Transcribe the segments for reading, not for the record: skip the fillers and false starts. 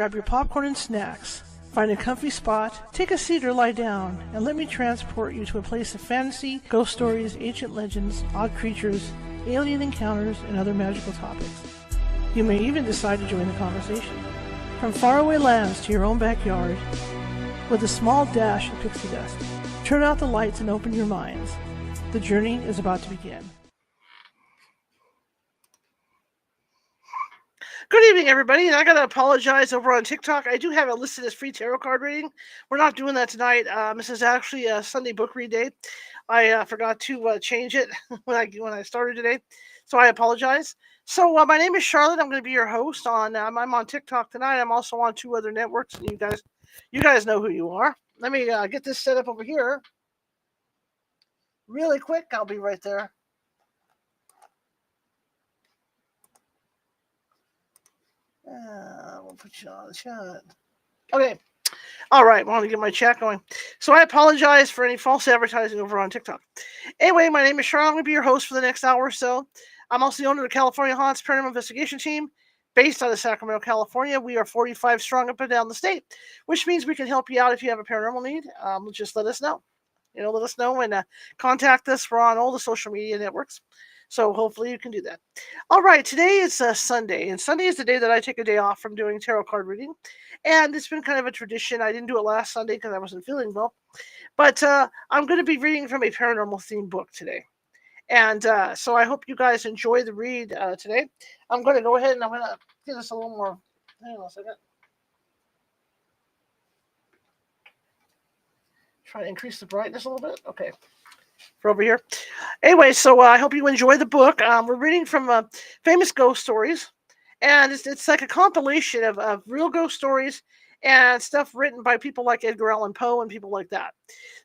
Grab your popcorn and snacks. Find a comfy spot, take a seat or lie down, and let me transport you to a place of fantasy, ghost stories, ancient legends, odd creatures, alien encounters, and other magical topics. You may even decide to join the conversation. From faraway lands to your own backyard, with a small dash of pixie dust. Turn out the lights and open your minds. The journey is about to begin. Good evening, everybody, and I gotta apologize over on TikTok. I do have it listed as free tarot card reading. We're not doing that tonight. This is actually a Sunday book read day. I forgot to change it when I started today, so I apologize. So my name is Charlotte. I'm going to be your host on. I'm on TikTok tonight. I'm also on 2 other networks, and you guys know who you are. Let me get this set up over here, really quick. I'll be right there. We'll put you on the chat. Okay. All right. I want to get my chat going. So I apologize for any false advertising over on TikTok. Anyway, my name is Charlotte. I'm going to be your host for the next hour or so. I'm also the owner of the California Haunts Paranormal Investigation Team based out of Sacramento, California. We are 45 strong up and down the state, which means we can help you out if you have a paranormal need. Just let us know. Let us know and contact us. We're on all the social media networks. So hopefully you can do that. All right, today is Sunday, and Sunday is the day that I take a day off from doing tarot card reading. And it's been kind of a tradition. I didn't do it last Sunday because I wasn't feeling well. But I'm going to be reading from a paranormal themed book today. And so I hope you guys enjoy the read today. I'm going to go ahead and I'm going to give this a little more. Hang on a second. Try to increase the brightness a little bit. Okay. For over here. Anyway, so I hope you enjoy the book. We're reading from famous ghost stories. And it's like a compilation of real ghost stories and stuff written by people like Edgar Allan Poe and people like that.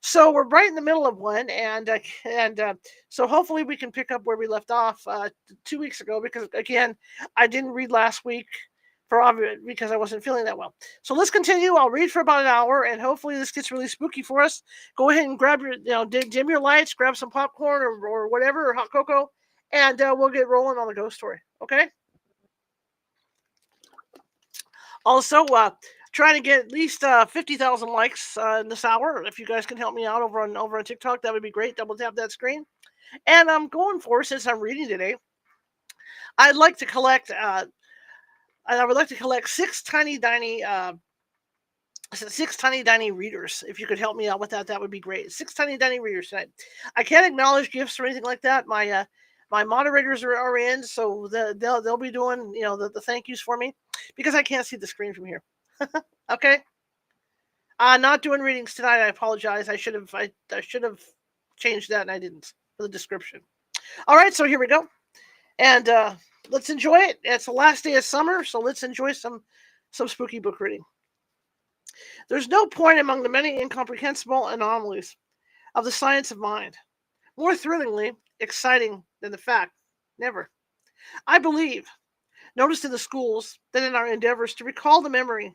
So we're right in the middle of one, and so hopefully we can pick up where we left off 2 weeks ago, because again, I didn't read last week because I wasn't feeling that well. So let's continue. I'll read for about an hour, and hopefully this gets really spooky for us. Go ahead and grab your, dim your lights, grab some popcorn or whatever, or hot cocoa, and we'll get rolling on the ghost story. Okay. Also, trying to get at least 50,000 likes in this hour. If you guys can help me out over on TikTok, that would be great. Double tap that screen. And I'm going for, since I'm reading today, I'd like to collect. I would like to collect 6 tiny readers. If you could help me out with that, that would be great. 6 tiny readers tonight. I can't acknowledge gifts or anything like that. My moderators are in, so they'll be doing the thank yous for me, because I can't see the screen from here. Okay. Not doing readings tonight. I apologize. I should have changed that, and I didn't, for the description. All right, so here we go, and let's enjoy it. It's the last day of summer, so let's enjoy some spooky book reading. There's no point among the many incomprehensible anomalies of the science of mind more thrillingly exciting than the fact, never. I believe, noticed in the schools, that in our endeavors to recall to memory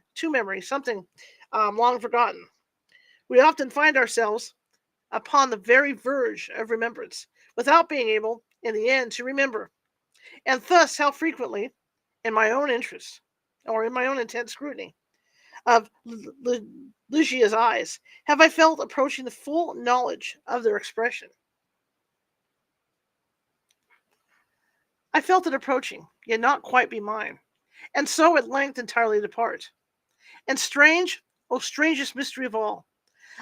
something long forgotten, we often find ourselves upon the very verge of remembrance, without being able, in the end, to remember. And thus, how frequently, in my own interest, or in my own intense scrutiny of Lucia's eyes, have I felt approaching the full knowledge of their expression. I felt it approaching, yet not quite be mine, and so at length entirely depart. And strange, oh strangest mystery of all,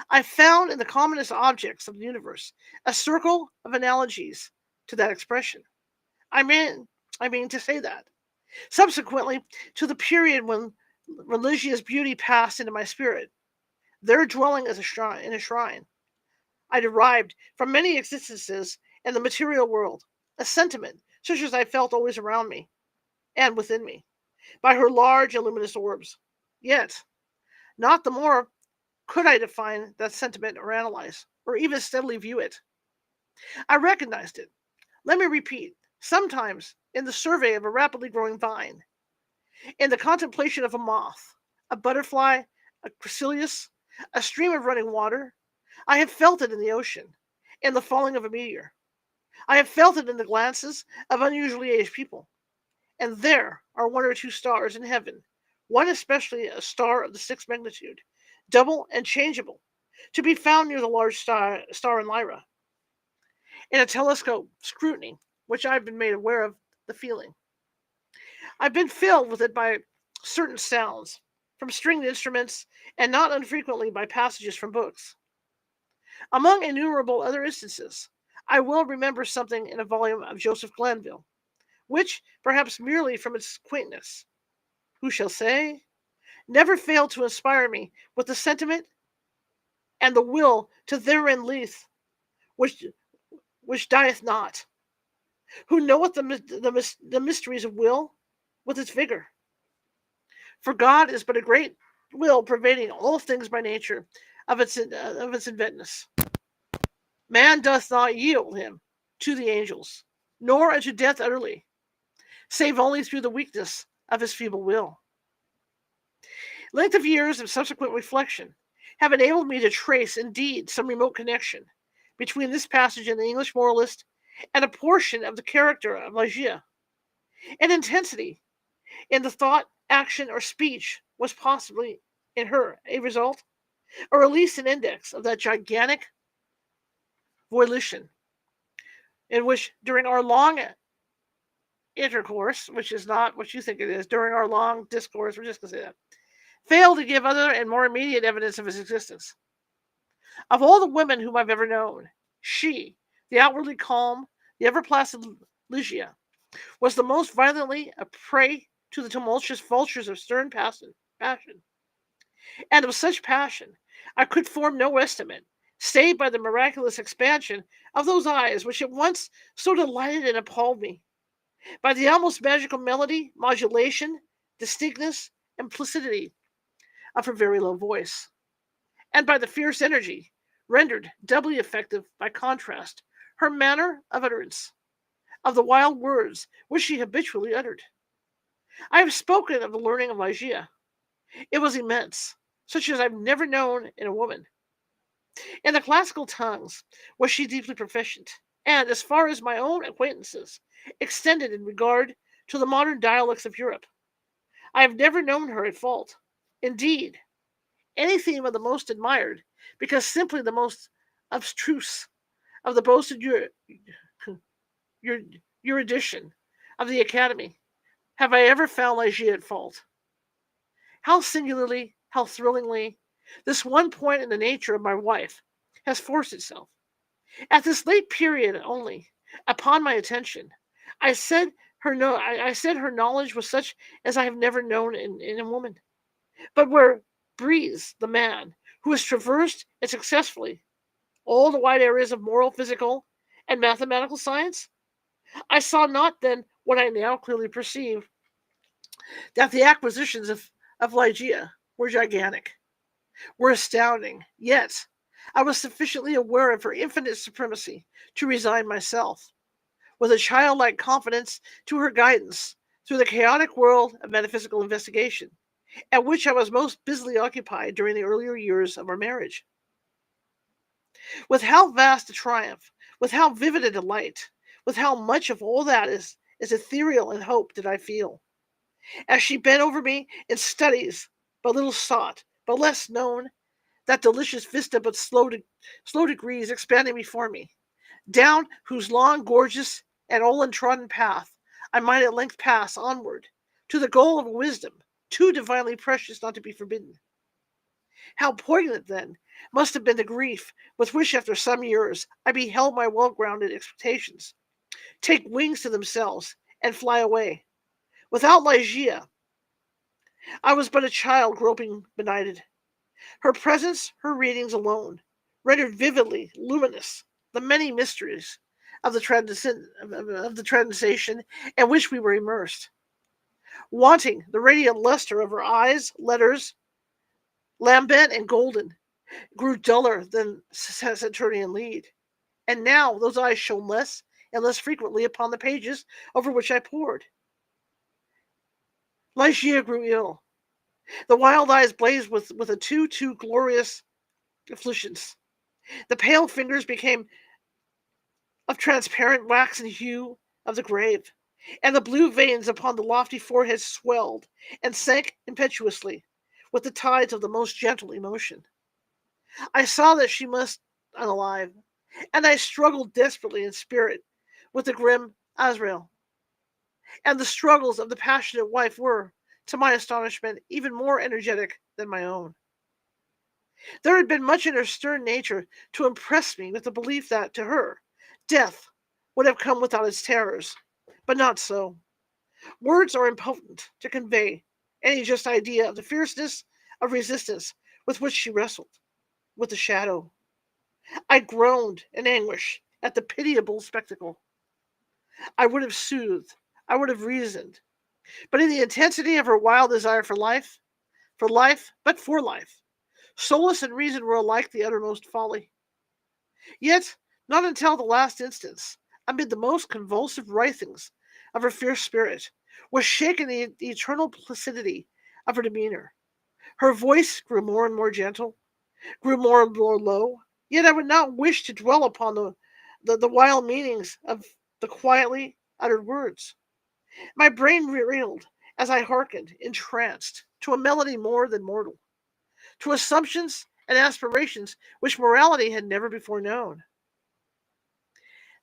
I found in the commonest objects of the universe a circle of analogies to that expression. I mean to say that, subsequently to the period when religious beauty passed into my spirit, there dwelling as in a shrine, I derived from many existences in the material world a sentiment such as I felt always around me and within me by her large and luminous orbs. Yet, not the more could I define that sentiment or analyze, or even steadily view it. I recognized it. Let me repeat, sometimes in the survey of a rapidly growing vine, in the contemplation of a moth, a butterfly, a chrysalis, a stream of running water. I have felt it in the ocean, in the falling of a meteor. I have felt it in the glances of unusually aged people. And there are 1 or 2 stars in heaven, one especially a star of the sixth magnitude, double and changeable, to be found near the large star in Lyra. In a telescope scrutiny, which I've been made aware of the feeling. I've been filled with it by certain sounds, from stringed instruments, and not unfrequently by passages from books. Among innumerable other instances, I will remember something in a volume of Joseph Glanville, which, perhaps merely from its quaintness, who shall say, never failed to inspire me with the sentiment and the will to therein leath, which dieth not, who knoweth the mysteries of will with its vigor. For God is but a great will pervading all things by nature of its inventness. Man doth not yield him to the angels, nor unto death utterly, save only through the weakness of his feeble will. Length of years of subsequent reflection have enabled me to trace, indeed, some remote connection between this passage in the English moralist and a portion of the character of Ligeia. An intensity in the thought, action, or speech was possibly in her a result, or at least an index of that gigantic volition in which, during our long intercourse, which is not what you think it is, during our long discourse, we're just going to say that, failed to give other and more immediate evidence of his existence. Of all the women whom I've ever known, she, the outwardly calm, the ever-placid Ligeia, was the most violently a prey to the tumultuous vultures of stern passion. And of such passion I could form no estimate, save by the miraculous expansion of those eyes which at once so delighted and appalled me, by the almost magical melody, modulation, distinctness, and placidity of her very low voice, and by the fierce energy, rendered doubly effective by contrast, her manner of utterance, of the wild words which she habitually uttered. I have spoken of the learning of Ligeia. It was immense, such as I've never known in a woman. In the classical tongues was she deeply proficient, and, as far as my own acquaintances extended in regard to the modern dialects of Europe, I have never known her at fault. Indeed, any theme of the most admired, because simply the most abstruse of the boasted erudition of the Academy, have I ever found Ligeia at fault. How singularly, how thrillingly, this one point in the nature of my wife has forced itself, at this late period only, upon my attention. I said her knowledge was such as I have never known in a woman. But where breathes the man who has traversed and successfully all the wide areas of moral, physical, and mathematical science, I saw not then what I now clearly perceive, that the acquisitions of Ligeia were gigantic, were astounding, yet I was sufficiently aware of her infinite supremacy to resign myself, with a childlike confidence, to her guidance through the chaotic world of metaphysical investigation, at which I was most busily occupied during the earlier years of our marriage. With how vast a triumph, with how vivid a delight, with how much of all that is ethereal and hope did I feel, as she bent over me in studies but little sought, but less known, that delicious vista but slow degrees expanding before me, down whose long, gorgeous, and all untrodden path I might at length pass onward to the goal of a wisdom too divinely precious not to be forbidden. How poignant, then, must have been the grief with which, after some years, I beheld my well-grounded expectations take wings to themselves and fly away. Without Ligeia, I was but a child groping benighted. Her presence, her readings alone, rendered vividly luminous the many mysteries of the transcendation in which we were immersed. Wanting the radiant luster of her eyes, letters, lambent and golden, grew duller than Saturnian lead. And now those eyes shone less and less frequently upon the pages over which I pored. Ligeia grew ill. The wild eyes blazed with a too glorious effulgence. The pale fingers became of transparent waxen hue of the grave, and the blue veins upon the lofty forehead swelled and sank impetuously with the tides of the most gentle emotion. I saw that she must unalive, and I struggled desperately in spirit with the grim Azrael. And the struggles of the passionate wife were, to my astonishment, even more energetic than my own. There had been much in her stern nature to impress me with the belief that, to her, death would have come without its terrors. But not so. Words are impotent to convey any just idea of the fierceness of resistance with which she wrestled with the shadow. I groaned in anguish at the pitiable spectacle. I would have soothed, I would have reasoned, but in the intensity of her wild desire for life, but for life, solace and reason were alike the uttermost folly. Yet, not until the last instance, amid the most convulsive writhings of her fierce spirit, was shaken the eternal placidity of her demeanor. Her voice grew more and more gentle, grew more and more low. Yet I would not wish to dwell upon the wild meanings of the quietly uttered words. My brain reeled as I hearkened, entranced, to a melody more than mortal, to assumptions and aspirations which morality had never before known.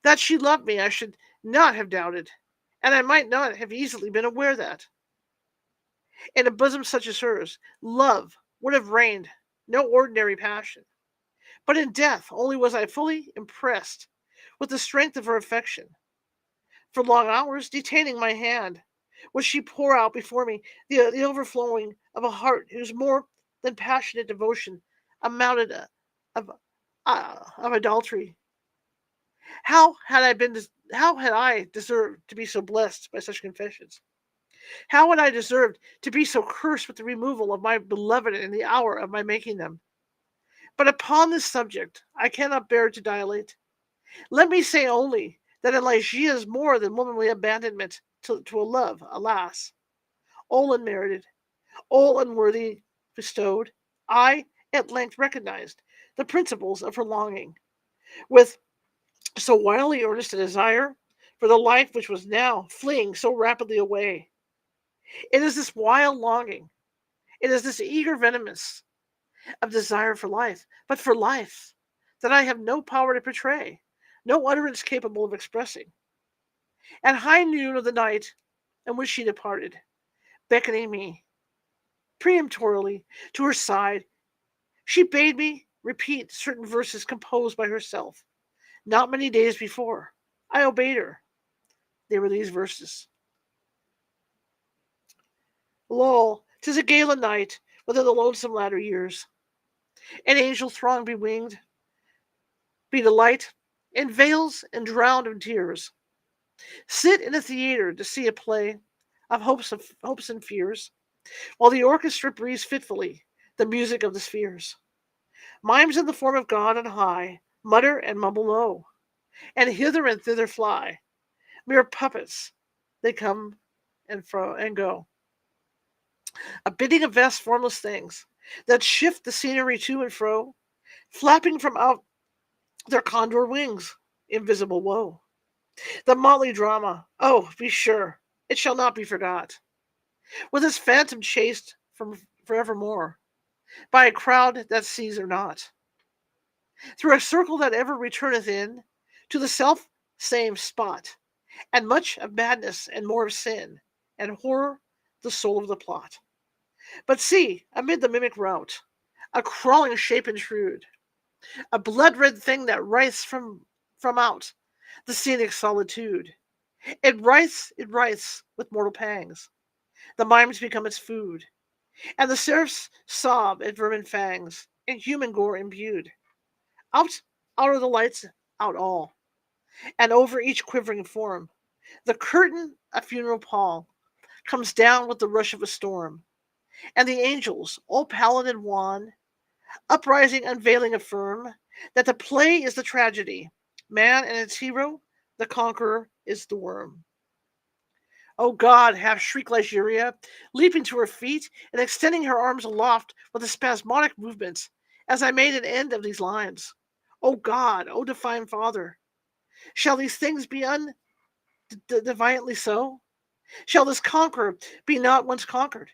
That she loved me I should not have doubted, and I might not have easily been aware that, in a bosom such as hers, love would have reigned, no ordinary passion. But in death only was I fully impressed with the strength of her affection. For long hours, detaining my hand, would she pour out before me the overflowing of a heart whose more than passionate devotion amounted of, of adultery. How had I deserved to be so blessed by such confessions? How had I deserved to be so cursed with the removal of my beloved in the hour of my making them? But upon this subject I cannot bear to dilate. Let me say only that in Ligeia's more than womanly abandonment to a love, alas, all unmerited, all unworthy bestowed, I at length recognized the principles of her longing, with so wildly earnest a desire for the life which was now fleeing so rapidly away. It is this wild longing, it is this eager venomous of desire for life, but for life, that I have no power to portray, no utterance capable of expressing. At high noon of the night in which she departed, beckoning me peremptorily to her side, she bade me repeat certain verses composed by herself not many days before. I obeyed her. They were these verses: Lo, 'tis a gala night within the lonesome latter years. An angel throng bewinged, be delight, in veils and drowned in tears. Sit in a theatre to see a play of hopes and fears, while the orchestra breathes fitfully the music of the spheres. Mimes in the form of God on high mutter and mumble low, and hither and thither fly. Mere puppets, they come and go, a bidding of vast formless things that shift the scenery to and fro, flapping from out their condor wings, invisible woe. The motley drama, oh, be sure, it shall not be forgot, with its phantom chased from forevermore by a crowd that sees her not, through a circle that ever returneth in to the self same spot, and much of madness and more of sin, and horror the soul of the plot. But see, amid the mimic rout, a crawling shape intrude, a blood-red thing that writhes from out the scenic solitude. It writhes with mortal pangs. The mimes become its food, and the seraphs sob at vermin fangs, in human gore imbued. Out, out of the lights, out all, and over each quivering form, the curtain, a funeral pall, comes down with the rush of a storm, and the angels, all pallid and wan, uprising, unveiling, affirm that the play is the tragedy, man and its hero, the conqueror is the worm. Oh God, half shrieked Ligeia, leaping to her feet and extending her arms aloft with a spasmodic movement, as I made an end of these lines. Oh God, oh divine Father, shall these things be defiantly so? Shall this conqueror be not once conquered?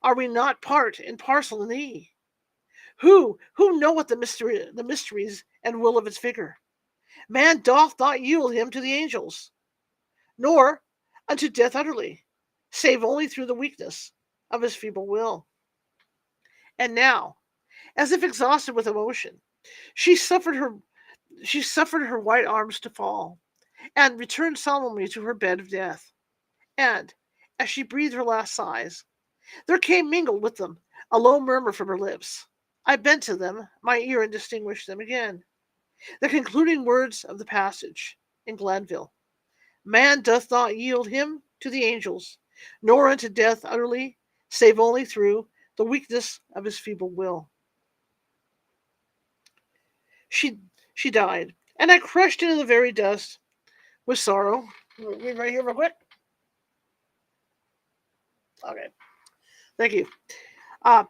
Are we not part and parcel in thee? Who knoweth the mysteries and will of its figure? Man doth not yield him to the angels, nor unto death utterly, save only through the weakness of his feeble will. And now, as if exhausted with emotion, she suffered her white arms to fall, and returned solemnly to her bed of death. And, as she breathed her last sighs, there came mingled with them a low murmur from her lips. I bent to them my ear and distinguished them again. The concluding words of the passage in Glanville: Man doth not yield him to the angels, nor unto death utterly, save only through the weakness of his feeble will. She she died, and I crushed into the very dust with sorrow. Read right here real quick. Okay, thank you. Uh,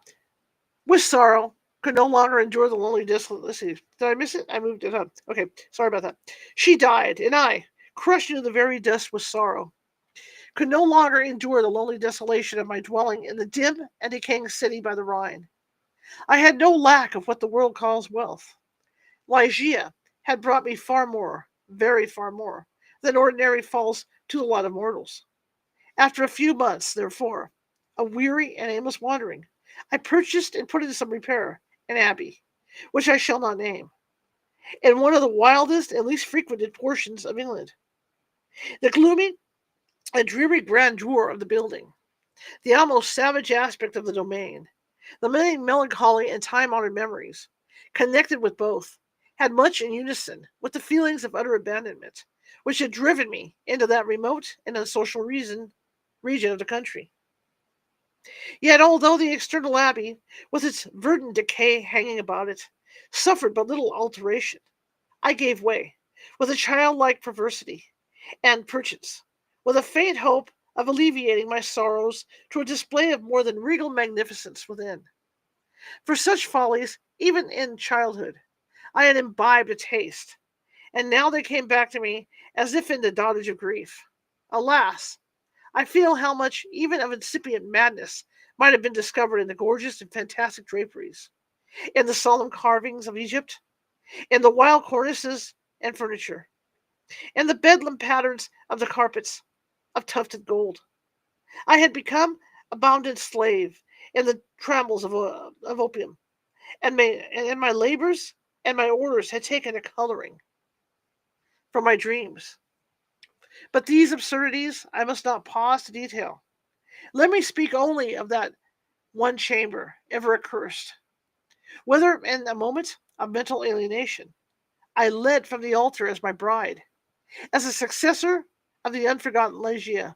with sorrow, could no longer endure the lonely desolate. Let's see, did I miss it? I moved it up. Okay, sorry about that. She died, and I, crushed into the very dust with sorrow, could no longer endure the lonely desolation of my dwelling in the dim and decaying city by the Rhine. I had no lack of what the world calls wealth. Lygia had brought me far more, very far more, than ordinary falls to the lot of mortals. After a few months, therefore, of weary and aimless wandering, I purchased and put into some repair an abbey, which I shall not name, in one of the wildest and least frequented portions of England. The gloomy and dreary grandeur of the building, the almost savage aspect of the domain, the many melancholy and time-honored memories connected with both, had much in unison with the feelings of utter abandonment which had driven me into that remote and unsocial region of the country. Yet, although the external abbey, with its verdant decay hanging about it, suffered but little alteration, I gave way, with a childlike perversity, and perchance, with a faint hope of alleviating my sorrows, to a display of more than regal magnificence within. For such follies, even in childhood, I had imbibed a taste, and now they came back to me as if in the dotage of grief. Alas! I feel how much even of incipient madness might have been discovered in the gorgeous and fantastic draperies, in the solemn carvings of Egypt, in the wild cornices and furniture, in the bedlam patterns of the carpets of tufted gold. I had become a bounden slave in the trammels of opium, and my labors and my orders had taken a coloring from my dreams. But these absurdities I must not pause to detail. Let me speak only of that one chamber, ever accursed, whether in a moment of mental alienation I led from the altar as my bride, as a successor of the unforgotten Legia,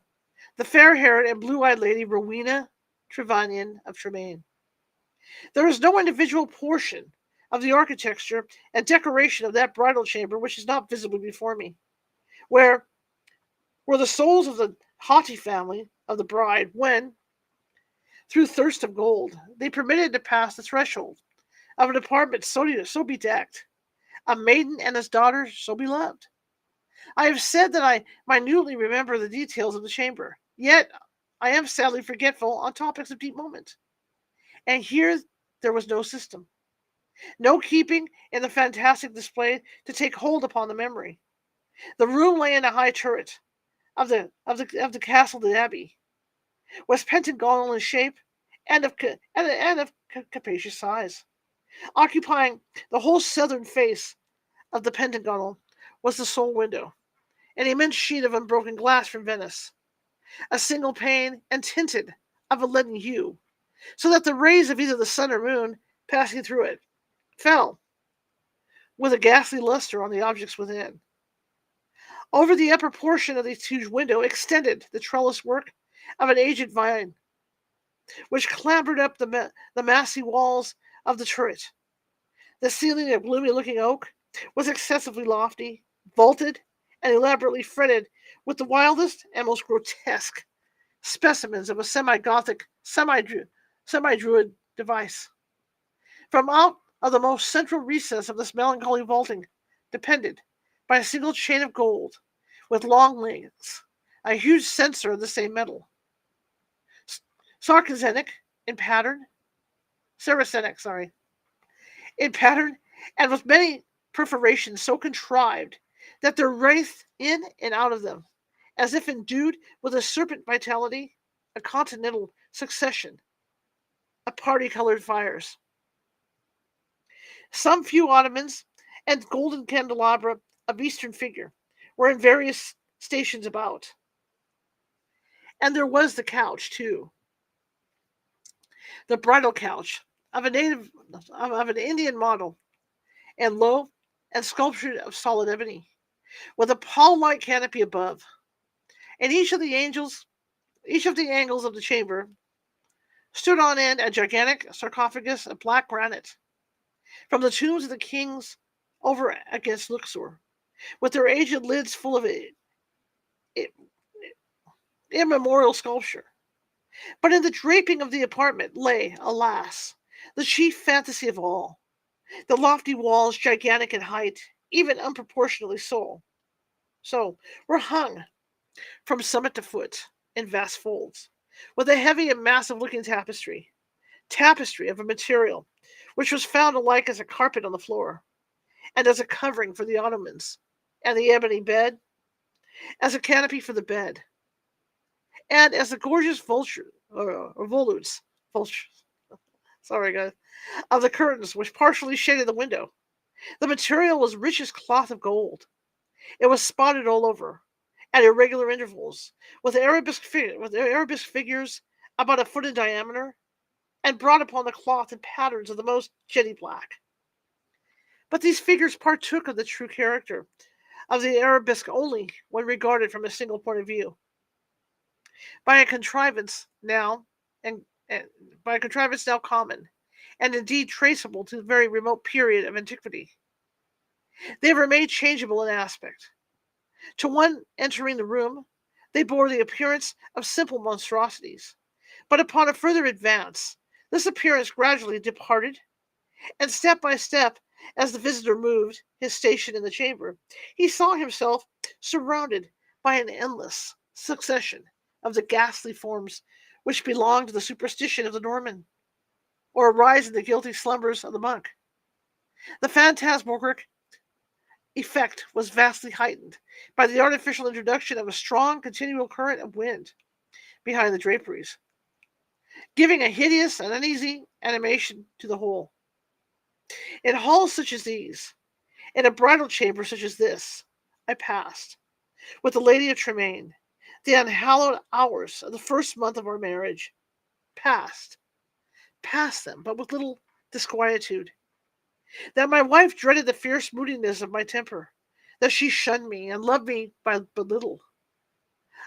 the fair-haired and blue-eyed lady Rowena Trevanion of Tremaine. There is no individual portion of the architecture and decoration of that bridal chamber which is not visible before me, where were the souls of the haughty family of the bride when, through thirst of gold, they permitted to pass the threshold of an apartment so bedecked, a maiden and his daughter so beloved. I have said that I minutely remember the details of the chamber, yet I am sadly forgetful on topics of deep moment. And here there was no system, no keeping in the fantastic display to take hold upon the memory. The room lay in a high turret of the castle de Abbey, was pentagonal in shape and of capacious size. Occupying the whole southern face of the pentagonal was the sole window, an immense sheet of unbroken glass from Venice, a single pane and tinted of a leaden hue, so that the rays of either the sun or moon passing through it fell with a ghastly luster on the objects within. Over the upper portion of this huge window extended the trellis work of an aged vine, which clambered up the massy walls of the turret. The ceiling of gloomy-looking oak was excessively lofty, vaulted, and elaborately fretted with the wildest and most grotesque specimens of a semi-Gothic, semi-Druid device. From out of the most central recess of this melancholy vaulting depended, by a single chain of gold, with long legs, a huge sensor of the same metal, sarcasenic in pattern, saracenic, sorry, in pattern, and with many perforations so contrived that there writhed in and out of them, as if endued with a serpent vitality, a continental succession of party-colored fires. Some few ottomans and golden candelabra of Eastern figure were in various stations about. And there was the couch, too, the bridal couch of an Indian model, and low and sculptured of solid ebony, with a pall-like canopy above. And each of the angles of the chamber stood on end a gigantic sarcophagus of black granite, from the tombs of the kings over against Luxor, with their aged lids full of immemorial sculpture. But in the draping of the apartment lay, alas, the chief fantasy of all, the lofty walls, gigantic in height, even unproportionately so, were hung from summit to foot in vast folds, with a heavy and massive-looking tapestry of a material which was found alike as a carpet on the floor, and as a covering for the ottomans, and the ebony bed, as a canopy for the bed, and as the gorgeous vultures, sorry guys, of the curtains which partially shaded the window. The material was rich as cloth of gold. It was spotted all over, at irregular intervals, with arabesque figures about a foot in diameter, and brought upon the cloth in patterns of the most jetty black. But these figures partook of the true character of the arabesque only when regarded from a single point of view. By a contrivance now and by a contrivance now common, and indeed traceable to a very remote period of antiquity, they were made changeable in aspect. To one entering the room, they bore the appearance of simple monstrosities, but upon a further advance, this appearance gradually departed, and step by step, as the visitor moved his station in the chamber, he saw himself surrounded by an endless succession of the ghastly forms which belonged to the superstition of the Norman, or arise in the guilty slumbers of the monk. The phantasmagoric effect was vastly heightened by the artificial introduction of a strong continual current of wind behind the draperies, giving a hideous and uneasy animation to the whole. In halls such as these, in a bridal chamber such as this, I passed, with the Lady of Tremaine, the unhallowed hours of the first month of our marriage. Passed them, but with little disquietude. That my wife dreaded the fierce moodiness of my temper, that she shunned me and loved me but little,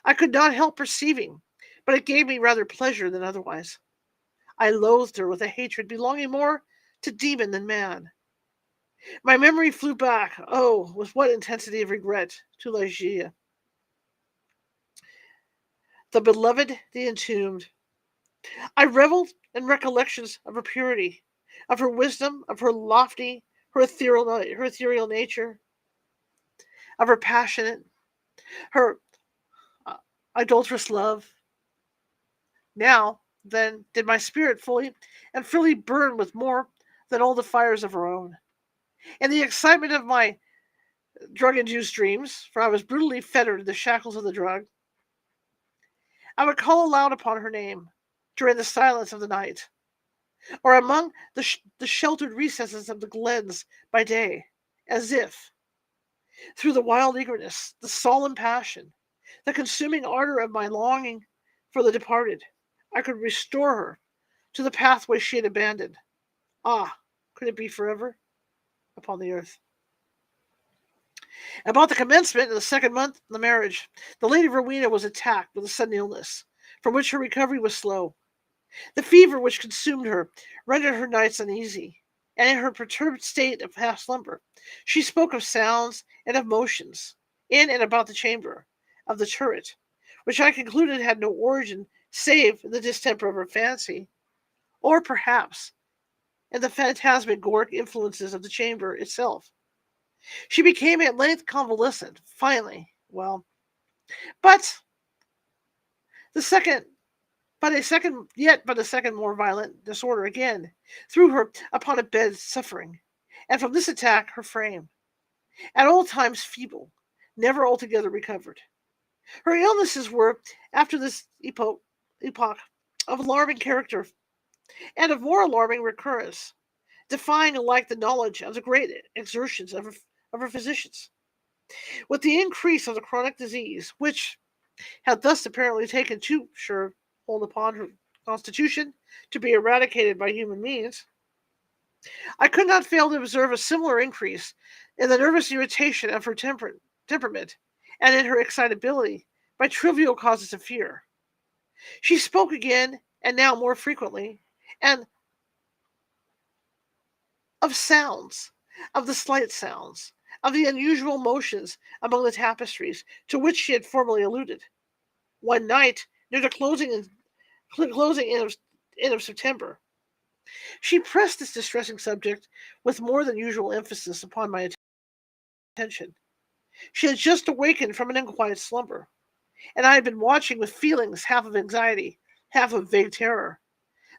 I could not help perceiving, but it gave me rather pleasure than otherwise. I loathed her with a hatred belonging more to demon than man. My memory flew back, oh, with what intensity of regret, to Ligeia, the beloved, the entombed. I reveled in recollections of her purity, of her wisdom, of her lofty, her ethereal nature, of her passionate, her idolatrous love. Now, then, did my spirit fully and freely burn with more than all the fires of her own. In the excitement of my drug-induced dreams, for I was brutally fettered in the shackles of the drug, I would call aloud upon her name during the silence of the night, or among the sheltered recesses of the glens by day, as if, through the wild eagerness, the solemn passion, the consuming ardor of my longing for the departed, I could restore her to the pathway she had abandoned. Ah, could it be forever upon the earth? About the commencement of the second month of the marriage, the Lady Rowena was attacked with a sudden illness, from which her recovery was slow. The fever which consumed her rendered her nights uneasy, and in her perturbed state of half slumber, she spoke of sounds and of motions in and about the chamber, of the turret, which I concluded had no origin save in the distemper of her fancy, or perhaps in the phantasmagoric influences of the chamber itself. She became at length convalescent. Finally, well, But the second, but a second more violent disorder again threw her upon a bed suffering, and from this attack her frame, at all times feeble, never altogether recovered. Her illnesses were, after this epoch of alarming character and of more alarming recurrence, defying alike the knowledge of the great exertions of her physicians. With the increase of the chronic disease, which had thus apparently taken too sure hold upon her constitution to be eradicated by human means, I could not fail to observe a similar increase in the nervous irritation of her temperament and in her excitability by trivial causes of fear. She spoke again, and now more frequently, and of sounds, of the slight sounds, of the unusual motions among the tapestries to which she had formerly alluded. One night, near the closing in of September, she pressed this distressing subject with more than usual emphasis upon my attention. She had just awakened from an unquiet slumber, and I had been watching with feelings half of anxiety, half of vague terror,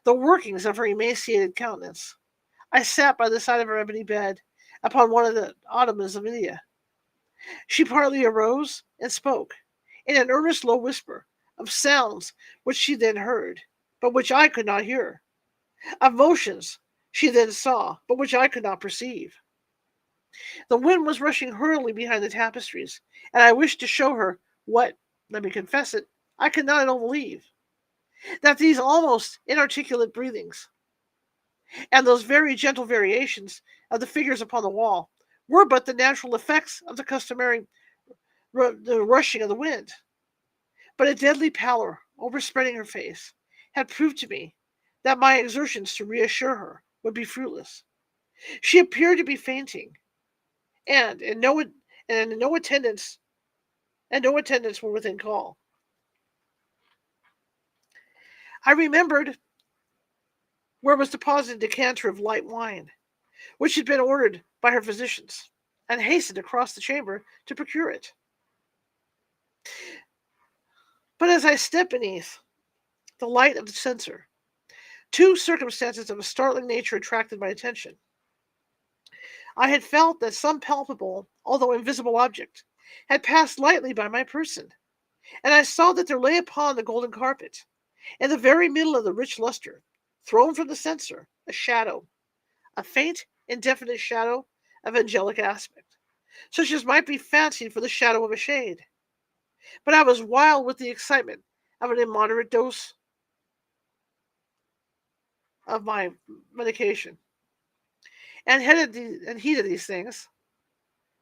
the workings of her emaciated countenance. I sat by the side of her ebony bed upon one of the ottomans of India. She partly arose and spoke, in an earnest low whisper, of sounds which she then heard, but which I could not hear, of motions she then saw, but which I could not perceive. The wind was rushing hurriedly behind the tapestries, and I wished to show her what, let me confess it, I could not at all believe, that these almost inarticulate breathings, and those very gentle variations of the figures upon the wall, were but the natural effects of the customary the rushing of the wind. But a deadly pallor overspreading her face had proved to me that my exertions to reassure her would be fruitless. She appeared to be fainting, and in no and no attendants were within call. I remembered where was deposited a decanter of light wine, which had been ordered by her physicians, and hastened across the chamber to procure it. But as I stepped beneath the light of the censer, two circumstances of a startling nature attracted my attention. I had felt that some palpable, although invisible object, had passed lightly by my person, and I saw that there lay upon the golden carpet, in the very middle of the rich luster, thrown from the censer, a shadow, a faint, indefinite shadow of angelic aspect, such as might be fancied for the shadow of a shade. But I was wild with the excitement of an immoderate dose of my medication, and heeded these things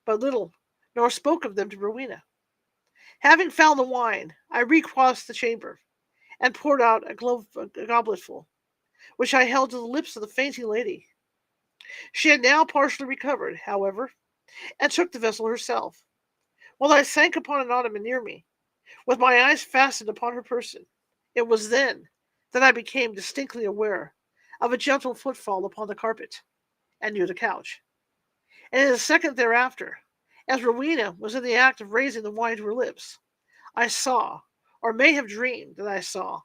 but little, nor spoke of them to Rowena. Having found the wine, I recrossed the chamber, and poured out a gobletful, which I held to the lips of the fainting lady. She had now partially recovered, however, and took the vessel herself, while I sank upon an ottoman near me, with my eyes fastened upon her person. It was then that I became distinctly aware of a gentle footfall upon the carpet, and near the couch. And in a second thereafter, as Rowena was in the act of raising the wine to her lips, I saw, or may have dreamed that I saw,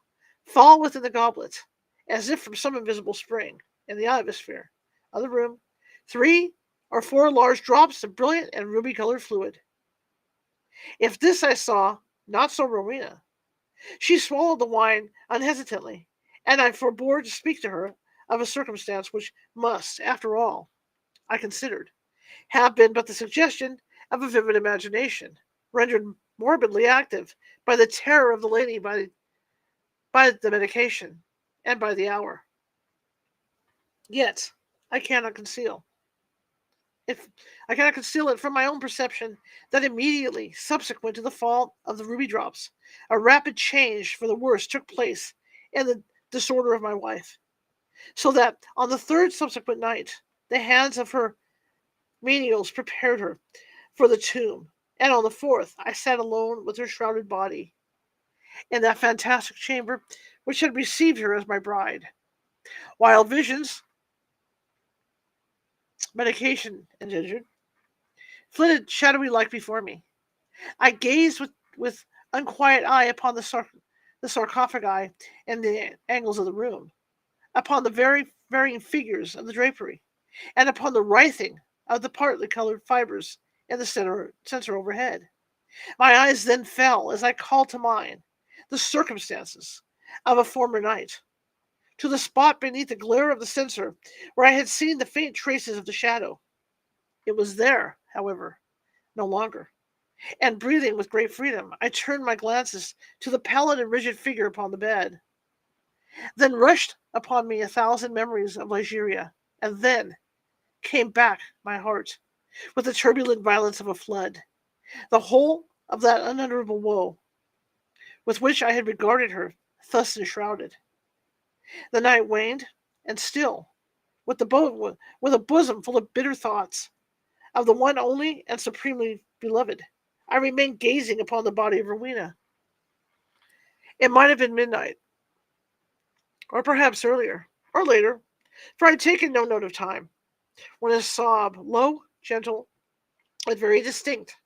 fall within the goblet, as if from some invisible spring, in the atmosphere of the room, 3 or 4 large drops of brilliant and ruby-colored fluid. If this I saw, not so Rowena. She swallowed the wine unhesitatingly, and I forbore to speak to her of a circumstance which must, after all, I considered, have been but the suggestion of a vivid imagination, rendered morbidly active by the terror of the lady, by the medication, and by the hour. Yet I cannot conceal if I cannot conceal it from my own perception that immediately subsequent to the fall of the ruby drops, a rapid change for the worse took place in the disorder of my wife, so that on the third subsequent night the hands of her menials prepared her for the tomb, and on the fourth I sat alone with her shrouded body in that fantastic chamber which had received her as my bride, while visions, medication engendered, flitted shadowy like before me. I gazed with unquiet eye upon the sarcophagi and the angles of the room, upon the very varying figures of the drapery, and upon the writhing of the partly colored fibers in the center overhead. My eyes then fell as I called to mind the circumstances of a former night, to the spot beneath the glare of the censer where I had seen the faint traces of the shadow. It was there, however, no longer, and breathing with great freedom, I turned my glances to the pallid and rigid figure upon the bed. Then rushed upon me a thousand memories of Ligeia, and then came back my heart with the turbulent violence of a flood, the whole of that unutterable woe with which I had regarded her thus enshrouded. The night waned, and still, with a bosom full of bitter thoughts of the one only and supremely beloved, I remained gazing upon the body of Rowena. It might have been midnight, or perhaps earlier, or later, for I had taken no note of time, when a sob, low, gentle, and very distinct,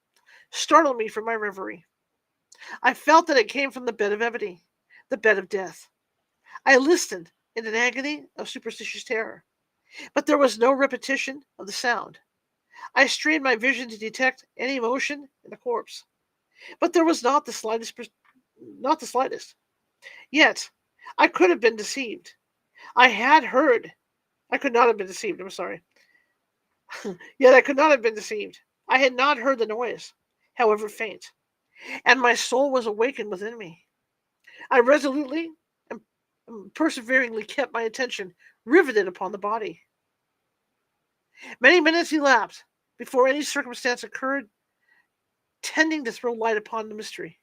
startled me from my reverie. I felt that it came from the bed of ebony, the bed of death. I listened in an agony of superstitious terror, but there was no repetition of the sound. I strained my vision to detect any motion in the corpse, but there was not the slightest. Yet, I could have been deceived. I had heard. I could not have been deceived. I'm sorry. Yet I could not have been deceived. I had not heard the noise, however faint, and my soul was awakened within me. I resolutely and perseveringly kept my attention riveted upon the body. Many minutes elapsed before any circumstance occurred tending to throw light upon the mystery.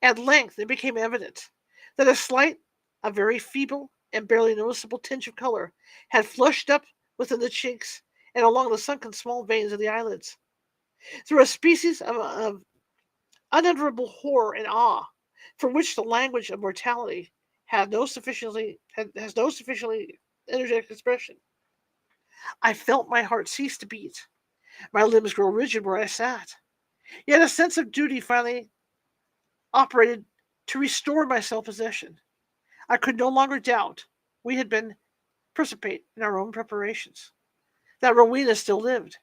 At length it became evident that a very feeble and barely noticeable tinge of color had flushed up within the cheeks and along the sunken small veins of the eyelids. Through a species of unutterable horror and awe, for which the language of mortality has no sufficiently energetic expression, I felt my heart cease to beat, my limbs grow rigid where I sat. Yet a sense of duty finally operated to restore my self-possession. I could no longer doubt we had been precipitate in our own preparations, that Rowena still lived.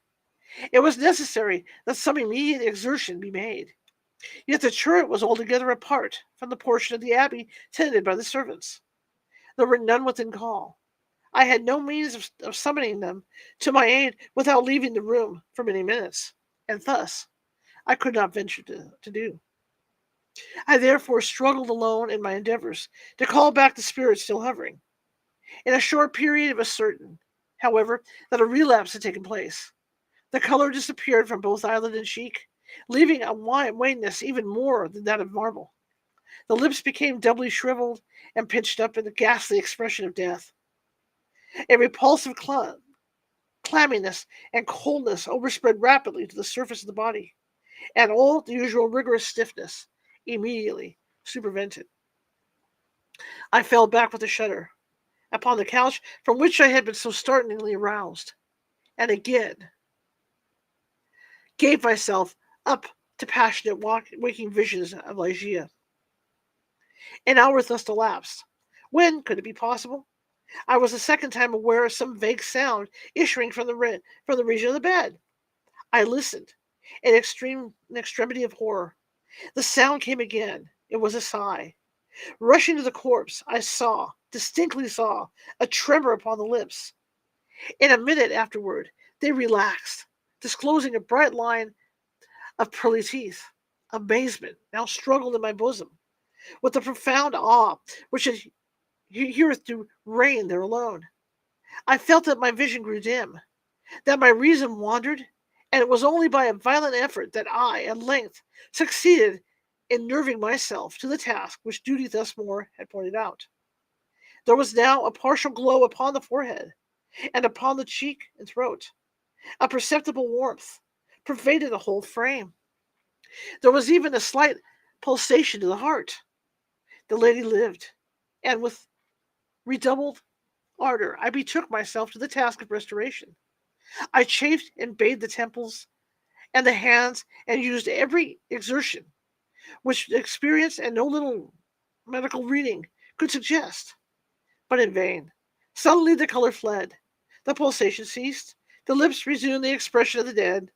It was necessary that some immediate exertion be made. Yet the turret was altogether apart from the portion of the abbey tenanted by the servants. There were none within call. I had no means of summoning them to my aid without leaving the room for many minutes, and thus I could not venture to do. I therefore struggled alone in my endeavors to call back the spirit still hovering. In a short period it was certain, however, that a relapse had taken place. The color disappeared from both eyelid and cheek, leaving a wanness even more than that of marble. The lips became doubly shriveled and pinched up in the ghastly expression of death. A repulsive clamminess and coldness overspread rapidly to the surface of the body, and all the usual rigorous stiffness immediately supervented. I fell back with a shudder upon the couch from which I had been so startlingly aroused, and again gave myself up to passionate waking visions of Ligeia. An hour thus elapsed. When could it be possible? I was a second time aware of some vague sound issuing from the region of the bed. I listened, in extremity of horror. The sound came again. It was a sigh. Rushing to the corpse, I distinctly saw, a tremor upon the lips. In a minute afterward, they relaxed, disclosing a bright line of pearly teeth. Amazement now struggled in my bosom, with the profound awe which had hitherto reigned there alone. I felt that my vision grew dim, that my reason wandered, and it was only by a violent effort that I, at length, succeeded in nerving myself to the task which duty thus more had pointed out. There was now a partial glow upon the forehead, and upon the cheek and throat. A perceptible warmth pervaded the whole frame. There was even a slight pulsation to the heart. The lady lived, and with redoubled ardor I betook myself to the task of restoration. I chafed and bathed the temples and the hands, and used every exertion which experience and no little medical reading could suggest, but in vain. Suddenly the color fled, the pulsation ceased, the lips resumed the expression of the dead,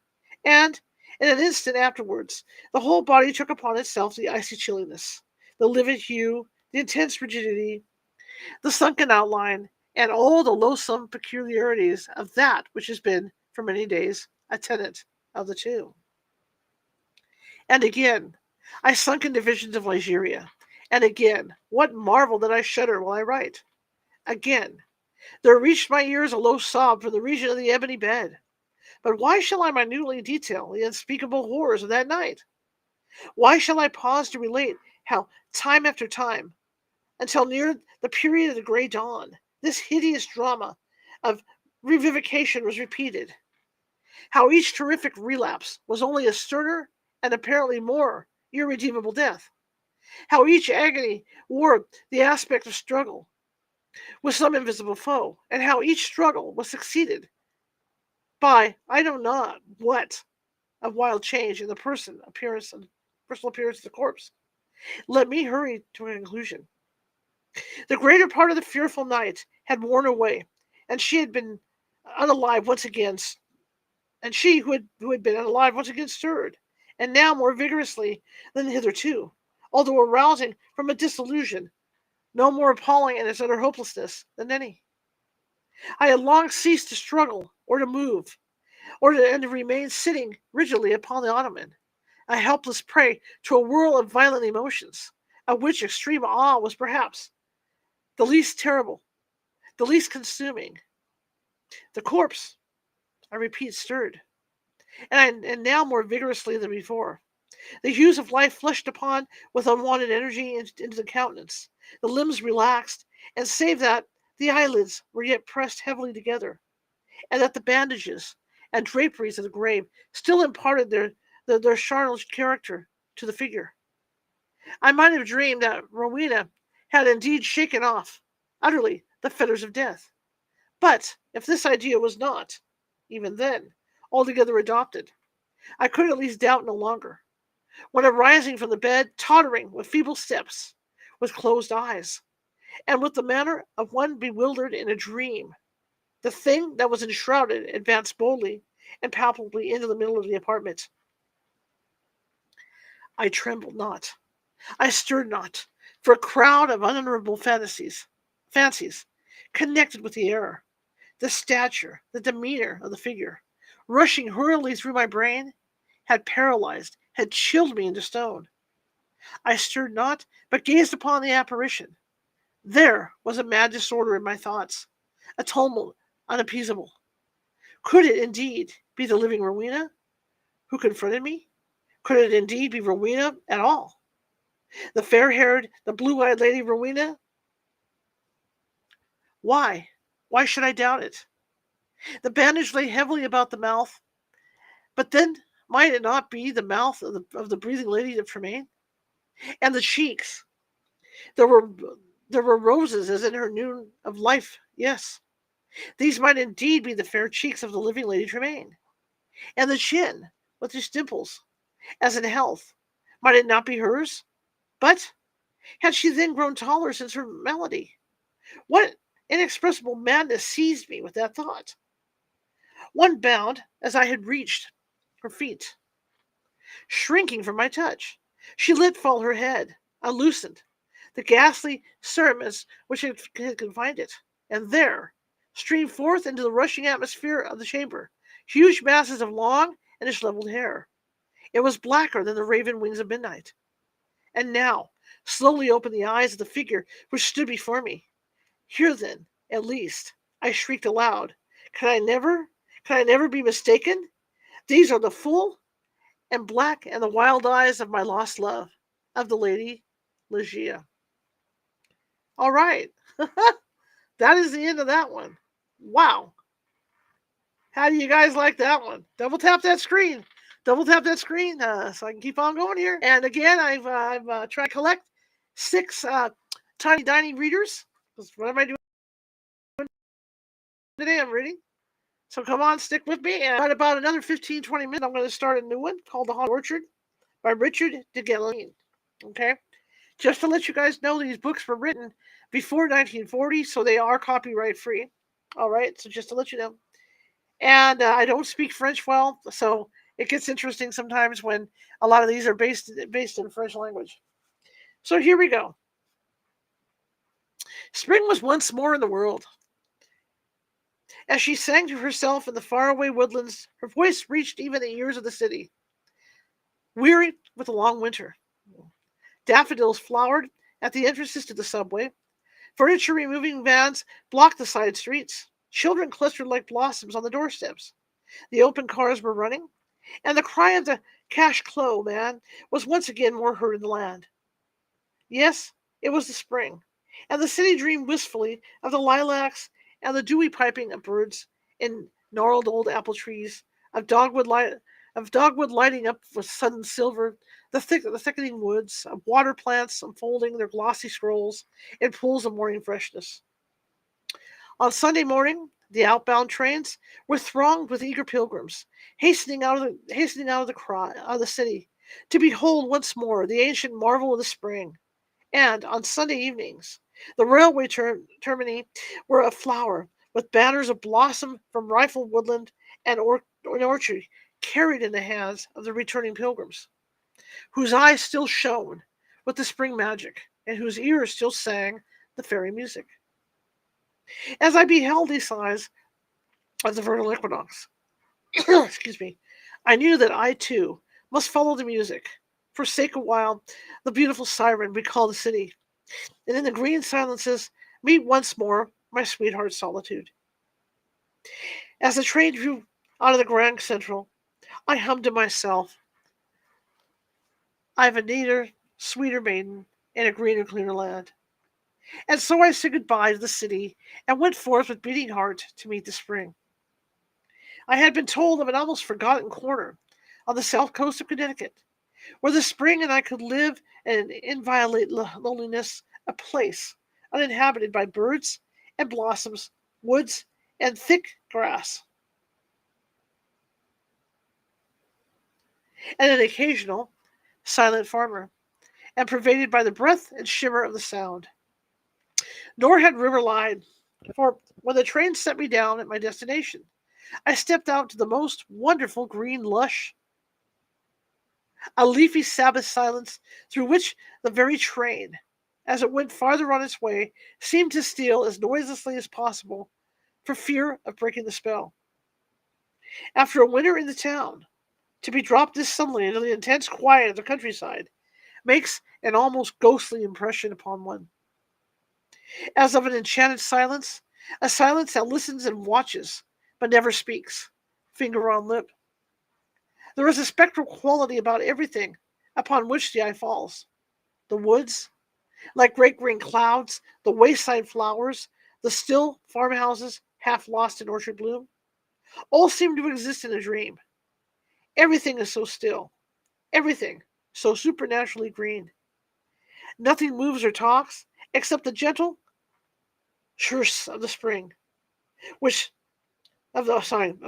and, in an instant afterwards, the whole body took upon itself the icy chilliness, the livid hue, the intense rigidity, the sunken outline, and all the loathsome peculiarities of that which has been, for many days, a tenet of the tomb. And again, I sunk into visions of Ligeia. And again, what marvel that I shudder while I write? Again, there reached my ears a low sob from the region of the ebony bed. But why shall I minutely detail the unspeakable horrors of that night? Why shall I pause to relate how, time after time, until near the period of the gray dawn, this hideous drama of revivification was repeated? How each terrific relapse was only a sterner and apparently more irredeemable death? How each agony wore the aspect of struggle with some invisible foe, and how each struggle was succeeded by I know not what of wild change in the personal appearance of the corpse. Let me hurry to a conclusion. The greater part of the fearful night had worn away, and she had been unalive once again, and she who had been unalive once again stirred, and now more vigorously than hitherto, although arousing from a disillusion no more appalling in its utter hopelessness than any. I had long ceased to struggle or to move, and to remain sitting rigidly upon the ottoman, a helpless prey to a whirl of violent emotions, of which extreme awe was perhaps the least terrible, the least consuming. The corpse, I repeat, stirred, and now more vigorously than before. The hues of life flushed upon with unwonted energy into the countenance. The limbs relaxed, and save that the eyelids were yet pressed heavily together, and that the bandages and draperies of the grave still imparted their charnel character to the figure. I might have dreamed that Rowena had indeed shaken off utterly the fetters of death. But if this idea was not, even then, altogether adopted, I could at least doubt no longer, when arising from the bed, tottering with feeble steps, with closed eyes, and with the manner of one bewildered in a dream, the thing that was enshrouded advanced boldly and palpably into the middle of the apartment. I trembled not, I stirred not, for a crowd of unutterable fancies, connected with the air, the stature, the demeanor of the figure, rushing hurriedly through my brain, had paralyzed, had chilled me into stone. I stirred not, but gazed upon the apparition. There was a mad disorder in my thoughts, a tumult unappeasable. Could it indeed be the living Rowena who confronted me? Could it indeed be Rowena at all? The fair-haired, the blue-eyed Lady Rowena? Why? Why should I doubt it? The bandage lay heavily about the mouth, but then might it not be the mouth of the breathing Lady of Tremaine? And the cheeks. There were there were roses as in her noon of life. Yes, these might indeed be the fair cheeks of the living Lady Tremaine. And the chin, with its dimples, as in health, might it not be hers? But had she then grown taller since her malady? What inexpressible madness seized me with that thought? One bound as I had reached her feet, shrinking from my touch. She let fall her head, unloosened the ghastly cerements which had confined it, and there streamed forth into the rushing atmosphere of the chamber huge masses of long and dishevelled hair. It was blacker than the raven wings of midnight. And now slowly opened the eyes of the figure which stood before me. Here then, at least, I shrieked aloud. Can I never be mistaken? These are the full and black and the wild eyes of my lost love, of the Lady Ligeia. All right. That is the end of that one. Wow. How do you guys like that one? Double tap that screen. Double tap that screen so I can keep on going here. And again, I've tried to collect 6 tiny dining readers. What am I doing today? I'm reading. So come on, stick with me. And right about another 15, 20 minutes, I'm going to start a new one called The Haunted Orchard by Richard de Galline. Okay? Just to let you guys know, these books were written before 1940, so they are copyright free. All right, so just to let you know. And I don't speak French well, so it gets interesting sometimes when a lot of these are based in French language. So here we go. Spring was once more in the world. As she sang to herself in the faraway woodlands, her voice reached even the ears of the city. Weary with the long winter, daffodils flowered at the entrances to the subway. Furniture removing vans blocked the side streets. Children clustered like blossoms on the doorsteps. The open cars were running, and the cry of the cash clo man was once again more heard in the land. Yes, it was the spring, and the city dreamed wistfully of the lilacs and the dewy piping of birds in gnarled old apple trees, of dogwood lighting up with sudden silver, the thickening woods, of water plants unfolding their glossy scrolls in pools of morning freshness. On Sunday morning, the outbound trains were thronged with eager pilgrims, hastening out of the city, to behold once more the ancient marvel of the spring. And on Sunday evenings, the railway termini were aflower, with banners of blossom from rifled woodland and orchard carried in the hands of the returning pilgrims, whose eyes still shone with the spring magic, and whose ears still sang the fairy music. As I beheld these signs of the vernal equinox, excuse me, I knew that I too must follow the music, forsake a while the beautiful siren we call the city, and in the green silences meet once more my sweetheart's solitude. As the train drew out of the Grand Central, I hummed to myself, I've a neater, sweeter maiden in a greener, cleaner land. And so I said goodbye to the city and went forth with beating heart to meet the spring. I had been told of an almost forgotten corner on the south coast of Connecticut, where the spring and I could live in an inviolate loneliness, a place uninhabited by birds and blossoms, woods, and thick grass, and an occasional silent farmer, and pervaded by the breath and shimmer of the sound. Nor had river lied, for when the train set me down at my destination, I stepped out to the most wonderful green lush, a leafy Sabbath silence through which the very train, as it went farther on its way, seemed to steal as noiselessly as possible for fear of breaking the spell. After a winter in the town, to be dropped this suddenly into the intense quiet of the countryside makes an almost ghostly impression upon one, as of an enchanted silence, a silence that listens and watches, but never speaks, finger on lip. There is a spectral quality about everything upon which the eye falls. The woods, like great green clouds, the wayside flowers, the still farmhouses half lost in orchard bloom, all seem to exist in a dream. Everything is so still, everything so supernaturally green. Nothing moves or talks except the gentle chirps of the spring, which I'm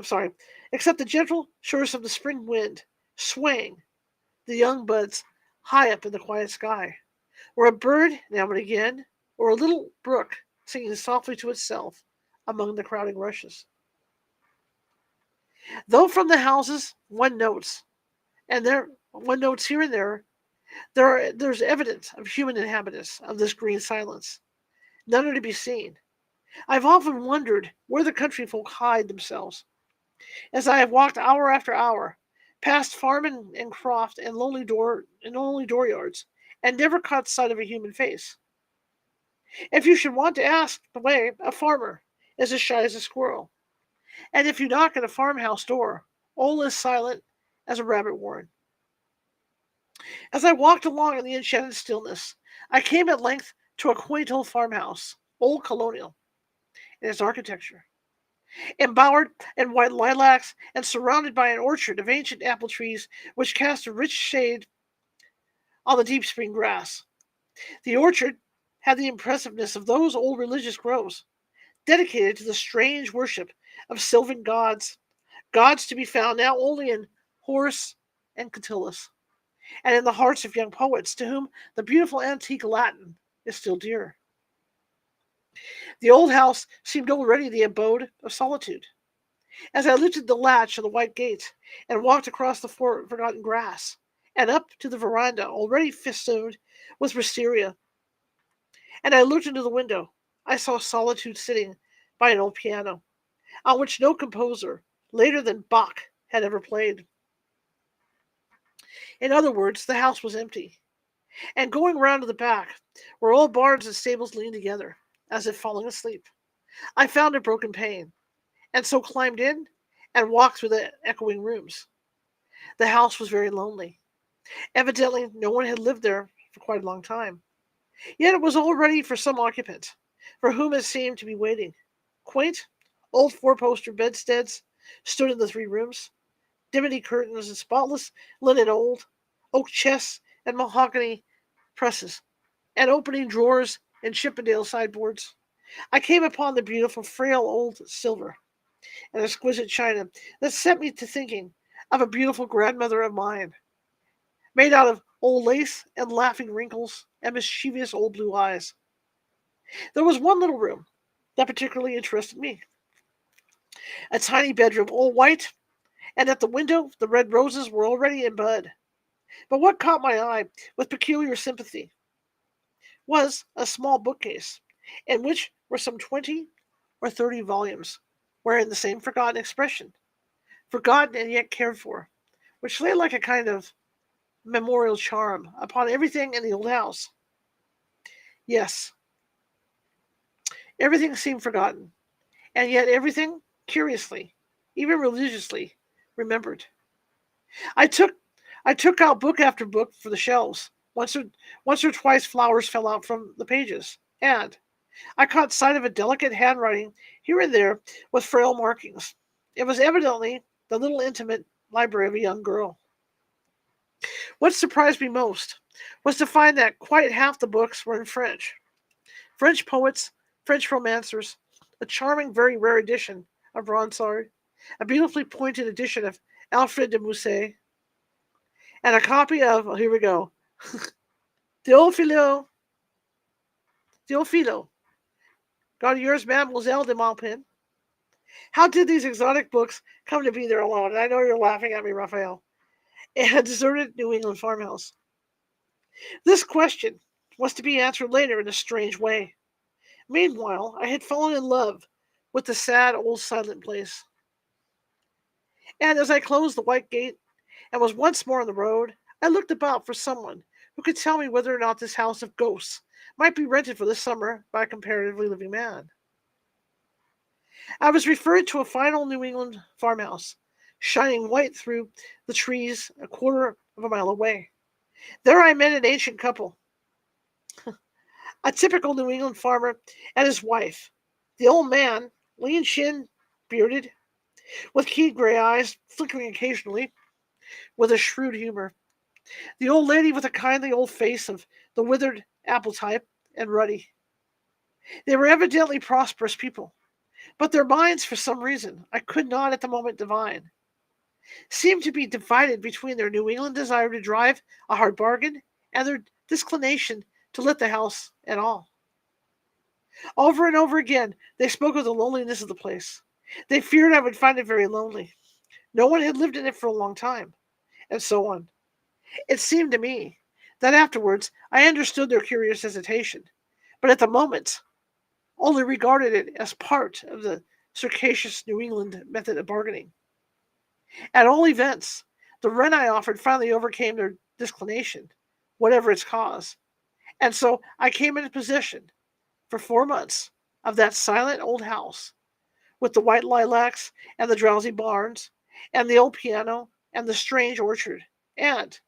sorry, except the gentle chirps of the spring wind, swaying the young buds high up in the quiet sky, or a bird now and again, or a little brook singing softly to itself among the crowding rushes. Though from the houses one notes here and there's evidence of human inhabitants of this green silence. None are to be seen. I've often wondered where the country folk hide themselves, as I have walked hour after hour, past farm and croft and lonely dooryards, and never caught sight of a human face. If you should want to ask the way, a farmer is as shy as a squirrel, and if you knock at a farmhouse door, all is silent as a rabbit warren. As I walked along in the enchanted stillness, I came at length to a quaint old farmhouse, old colonial in its architecture, embowered in white lilacs and surrounded by an orchard of ancient apple trees which cast a rich shade on the deep spring grass. The orchard had the impressiveness of those old religious groves, dedicated to the strange worship of sylvan gods, gods to be found now only in Horus and Catullus, and in the hearts of young poets to whom the beautiful antique Latin is still dear. The old house seemed already the abode of solitude. As I lifted the latch of the white gate and walked across the forgotten grass and up to the veranda already festooned with wisteria, and I looked into the window, I saw solitude sitting by an old piano, on which no composer later than Bach had ever played. In other words, the house was empty, and going round to the back, where old barns and stables leaned together, as if falling asleep, I found a broken pane, and so climbed in and walked through the echoing rooms. The house was very lonely. Evidently, no one had lived there for quite a long time. Yet it was all ready for some occupant, for whom it seemed to be waiting. Quaint, old four-poster bedsteads stood in the three rooms, dimity curtains and spotless linen oak chests and mahogany presses, and opening drawers and Chippendale sideboards. I came upon the beautiful, frail old silver and exquisite china that set me to thinking of a beautiful grandmother of mine, made out of old lace and laughing wrinkles and mischievous old blue eyes. There was one little room that particularly interested me, a tiny bedroom, all white, and at the window the red roses were already in bud. But what caught my eye with peculiar sympathy was a small bookcase, in which were some 20 or 30 volumes, wearing the same forgotten expression, forgotten and yet cared for, which lay like a kind of memorial charm upon everything in the old house. Yes, everything seemed forgotten, and yet everything, curiously, even religiously, remembered. I took I took out book after book for the shelves. Once or twice flowers fell out from the pages, and I caught sight of a delicate handwriting here and there with frail markings. It was evidently the little intimate library of a young girl. What surprised me most was to find that quite half the books were in French. French poets, French romancers, a charming, very rare edition of Ronsard, a beautifully pointed edition of Alfred de Musset, and a copy of, oh, here we go, Théophilo, Théophilo, Gardier's Mademoiselle de Maupin. How did these exotic books come to be there alone? And I know you're laughing at me, Raphael. In a deserted New England farmhouse. This question was to be answered later in a strange way. Meanwhile, I had fallen in love with the sad old silent place. And as I closed the white gate and was once more on the road, I looked about for someone who could tell me whether or not this house of ghosts might be rented for the summer by a comparatively living man. I was referred to a fine old New England farmhouse, shining white through the trees a quarter of a mile away. There I met an ancient couple, a typical New England farmer and his wife. The old man, lean chinned, bearded, with keen gray eyes, flickering occasionally, with a shrewd humor. The old lady with a kindly old face of the withered apple type and ruddy. They were evidently prosperous people, but their minds, for some reason I could not at the moment divine, seemed to be divided between their New England desire to drive a hard bargain and their disinclination to let the house at all. Over and over again, they spoke of the loneliness of the place. They feared I would find it very lonely. No one had lived in it for a long time, and so on. It seemed to me that afterwards I understood their curious hesitation, but at the moment only regarded it as part of the circassian New England method of bargaining. At all events, the rent I offered finally overcame their disinclination, whatever its cause, and so I came into possession, for 4 months, of that silent old house, with the white lilacs and the drowsy barns, and the old piano and the strange orchard. And,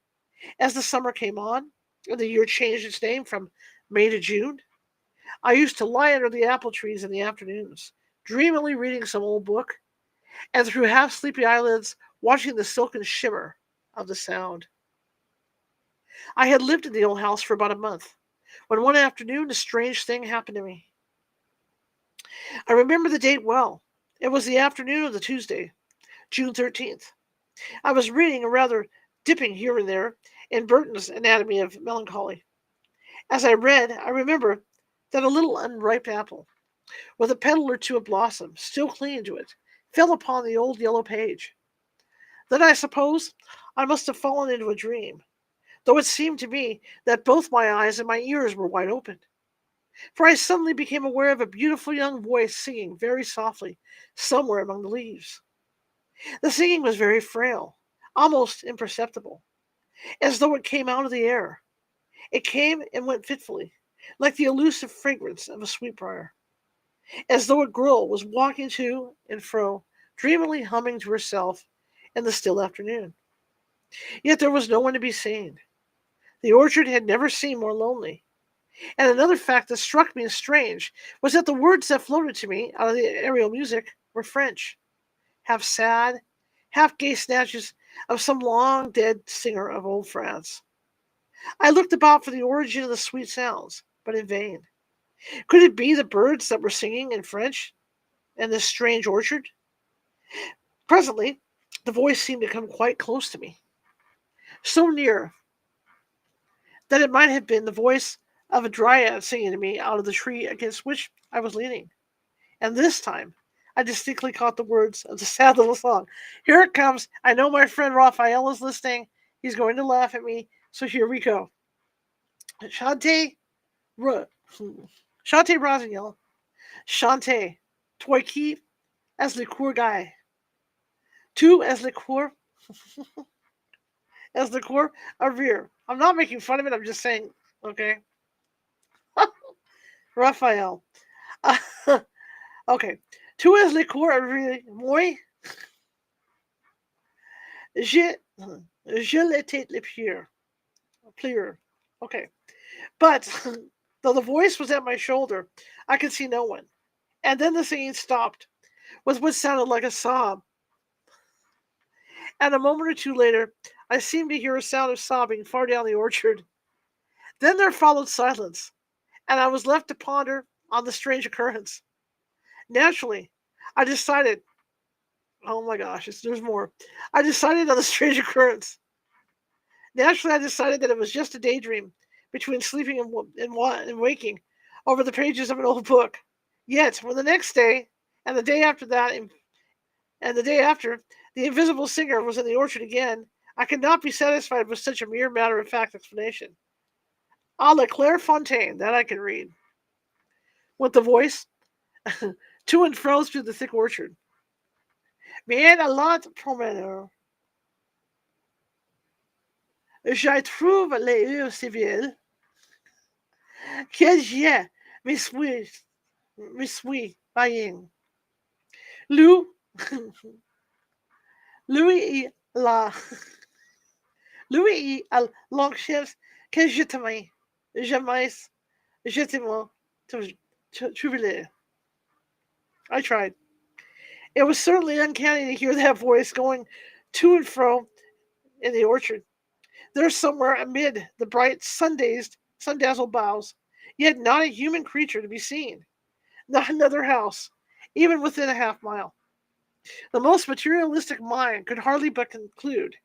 as the summer came on, and the year changed its name from May to June, I used to lie under the apple trees in the afternoons, dreamily reading some old book, and through half sleepy eyelids watching the silken shimmer of the Sound. I had lived in the old house for about a month, when one afternoon a strange thing happened to me. I remember the date well. It was the afternoon of the Tuesday, June 13th. I was reading, and rather dipping here and there in Burton's Anatomy of Melancholy. As I read, I remember that a little unripe apple, with a petal or two of blossom still clinging to it, fell upon the old yellow page. Then I suppose I must have fallen into a dream, though it seemed to me that both my eyes and my ears were wide open, for I suddenly became aware of a beautiful young voice singing very softly somewhere among the leaves. The singing was very frail, almost imperceptible, as though it came out of the air. It came and went fitfully, like the elusive fragrance of a sweetbriar, as though a girl was walking to and fro, dreamily humming to herself in the still afternoon. Yet there was no one to be seen. The orchard had never seemed more lonely. And another fact that struck me as strange was that the words that floated to me out of the aerial music were French, half sad, half gay snatches of some long dead singer of old France. I looked about for the origin of the sweet sounds, but in vain. Could it be the birds that were singing in French in this strange orchard? Presently, the voice seemed to come quite close to me, so near that it might have been the voice of a dryad singing to me out of the tree against which I was leaning. And this time, I distinctly caught the words of the sad little song. Here it comes. I know my friend Raphael is listening. He's going to laugh at me. So here we go. Chantez, chantez Rosignol. Chantez, toi qui as le coeur gai. Tu as le coeur, as le coeur a rire. I'm not making fun of it. I'm just saying, okay. Raphael. Okay. Tu as le coeur a rire. Moi, je, je le tête le plier. Okay. But though the voice was at my shoulder, I could see no one. And then the singing stopped with what sounded like a sob. And a moment or two later, I seemed to hear a sound of sobbing far down the orchard. Then there followed silence, and I was left to ponder on the strange occurrence. Naturally, I decided, oh my gosh, there's more. I decided on the strange occurrence. Naturally, I decided that it was just a daydream between sleeping and waking over the pages of an old book. Yet, when the next day, and the day after that, and the day after, the invisible singer was in the orchard again, I could not be satisfied with such a mere matter-of-fact explanation. A la Clairefontaine, that I could read. Went the voice, to and fro through the thick orchard. Bien allant promeneur, j'y trouve les heures civiles, que je me suis buying. Lou, Louis la, Louis a l'anxious que je t'aimais, jamais je t'aimais, trouver. I tried. It was certainly uncanny to hear that voice going to and fro in the orchard. There somewhere amid the bright sun-dazzled boughs, yet not a human creature to be seen, not another house, even within a half mile. The most materialistic mind could hardly but conclude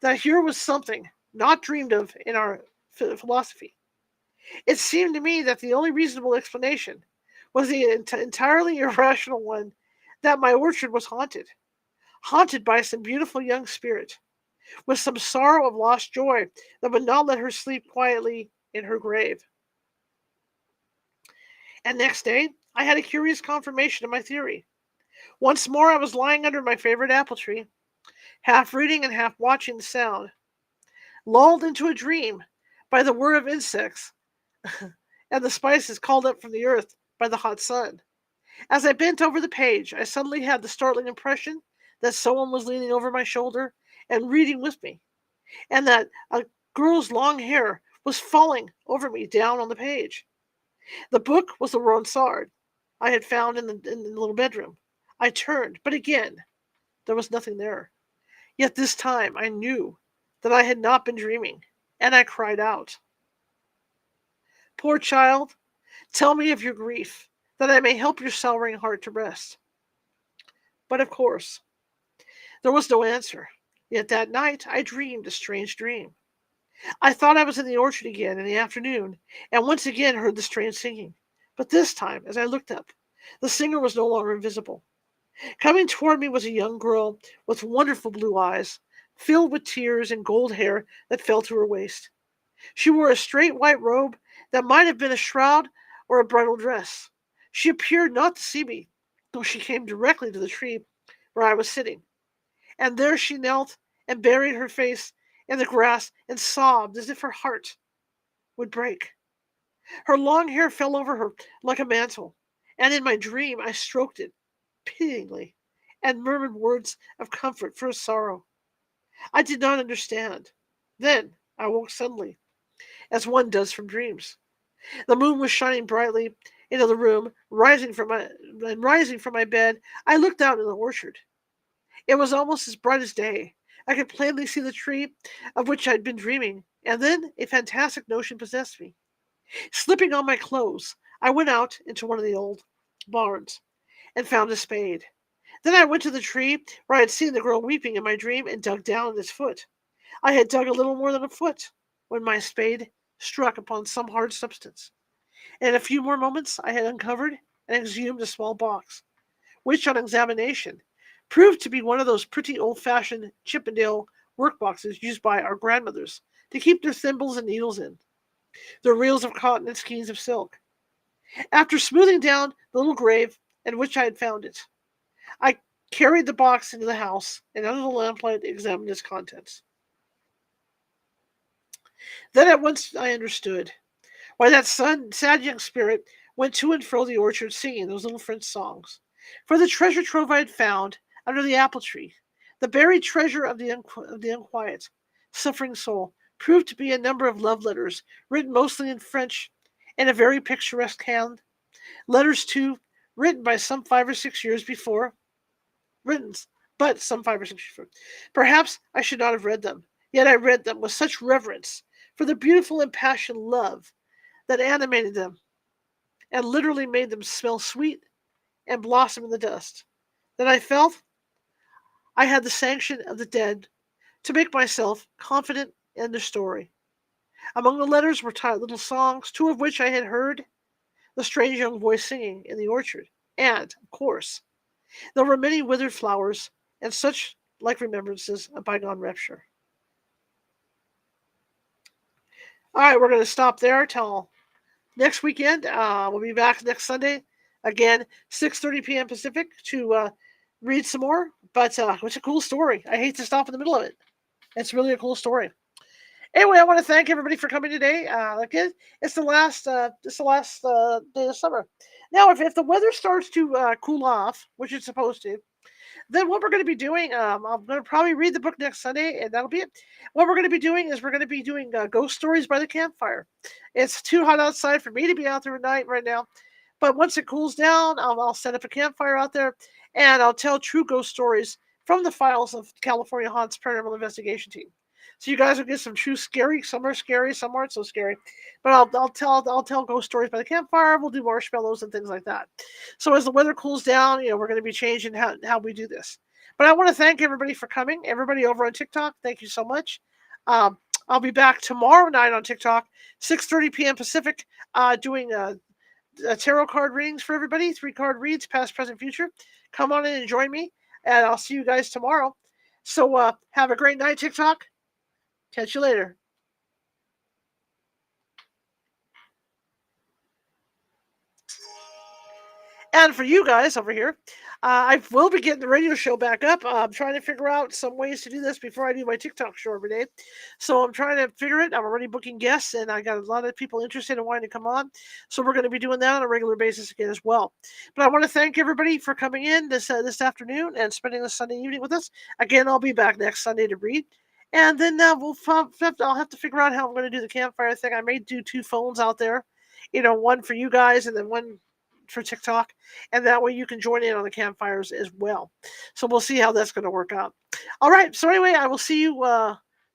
that here was something not dreamed of in our philosophy. It seemed to me that the only reasonable explanation was the entirely irrational one that my orchard was haunted by some beautiful young spirit, with some sorrow of lost joy that would not let her sleep quietly in her grave. And next day, I had a curious confirmation of my theory. Once more, I was lying under my favorite apple tree, half reading and half watching the sound, lulled into a dream by the whir of insects and the spices called up from the earth by the hot sun. As I bent over the page, I suddenly had the startling impression that someone was leaning over my shoulder and reading with me, and that a girl's long hair was falling over me down on the page. The book was the Ronsard I had found in the little bedroom. I turned, but again, there was nothing there. Yet this time I knew that I had not been dreaming, and I cried out, "Poor child, tell me of your grief, that I may help your sorrowing heart to rest." But of course, there was no answer. Yet that night I dreamed a strange dream. I thought I was in the orchard again in the afternoon, and once again heard the strange singing. But this time, as I looked up, the singer was no longer invisible. Coming toward me was a young girl with wonderful blue eyes, filled with tears and gold hair that fell to her waist. She wore a straight white robe that might have been a shroud or a bridal dress. She appeared not to see me, though she came directly to the tree where I was sitting, and there she knelt and buried her face in the grass and sobbed as if her heart would break. Her long hair fell over her like a mantle, and in my dream I stroked it pityingly and murmured words of comfort for her sorrow. I did not understand. Then I woke suddenly, as one does from dreams. The moon was shining brightly into the room. Rising from my bed, I looked out in the orchard. It was almost as bright as day. I could plainly see the tree of which I had been dreaming, and then a fantastic notion possessed me. Slipping on my clothes, I went out into one of the old barns and found a spade. Then I went to the tree where I had seen the girl weeping in my dream and dug down at its foot. I had dug a little more than a foot when my spade struck upon some hard substance. In a few more moments I had uncovered and exhumed a small box, which on examination proved to be one of those pretty old-fashioned Chippendale work boxes used by our grandmothers to keep their thimbles and needles in, their reels of cotton and skeins of silk. After smoothing down the little grave in which I had found it, I carried the box into the house and under the lamplight examined its contents. Then at once I understood why that sad young spirit went to and fro the orchard singing those little French songs. For the treasure trove I had found under the apple tree, the buried treasure of the unquiet, suffering soul, proved to be a number of love letters written mostly in French in a very picturesque hand. Letters, too, written by some 5 or 6 years before, written, but some 5 or 6 years before. Perhaps I should not have read them, yet I read them with such reverence for the beautiful impassioned love that animated them and literally made them smell sweet and blossom in the dust, that I felt I had the sanction of the dead to make myself confident in their story. Among the letters were tight little songs, two of which I had heard the strange young voice singing in the orchard. And, of course, there were many withered flowers and such like remembrances of bygone rapture. All right, we're going to stop there till next weekend. We'll be back next Sunday, again, 6:30 p.m. Pacific, to read some more. But it's a cool story. I hate to stop in the middle of it. It's really a cool story. Anyway, I want to thank everybody for coming today. Again, it's the last day of summer. Now, if the weather starts to cool off, which it's supposed to, then what we're going to be doing, I'm going to probably read the book next Sunday, and that'll be it. What we're going to be doing is we're going to be doing ghost stories by the campfire. It's too hot outside for me to be out there at night right now, but once it cools down, I'll set up a campfire out there, and I'll tell true ghost stories from the files of California Haunts Paranormal Investigation Team. So you guys will get some true scary. Some are scary, some aren't so scary. But I'll tell ghost stories by the campfire. We'll do marshmallows and things like that. So as the weather cools down, we're going to be changing how we do this. But I want to thank everybody for coming. Everybody over on TikTok, thank you so much. I'll be back tomorrow night on TikTok, 6:30 p.m. Pacific, doing tarot card readings for everybody. 3-card reads, past, present, future. Come on in and join me, and I'll see you guys tomorrow. So have a great night, TikTok. Catch you later. And for you guys over here, I will be getting the radio show back up. I'm trying to figure out some ways to do this before I do my TikTok show every day. So I'm trying to figure it. I'm already booking guests, and I got a lot of people interested in wanting to come on. So we're going to be doing that on a regular basis again as well. But I want to thank everybody for coming in this afternoon and spending the Sunday evening with us. Again, I'll be back next Sunday to read. And then I'll have to figure out how I'm going to do the campfire thing. I may do 2 phones out there, one for you guys and then one for TikTok, and that way you can join in on the campfires as well. So we'll see how that's going to work out. All right. So anyway, I will see you.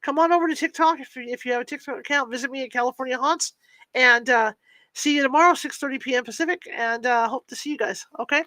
Come on over to TikTok if you have a TikTok account. Visit me at California Haunts, and see you tomorrow, 6:30 p.m. Pacific. And hope to see you guys. Okay.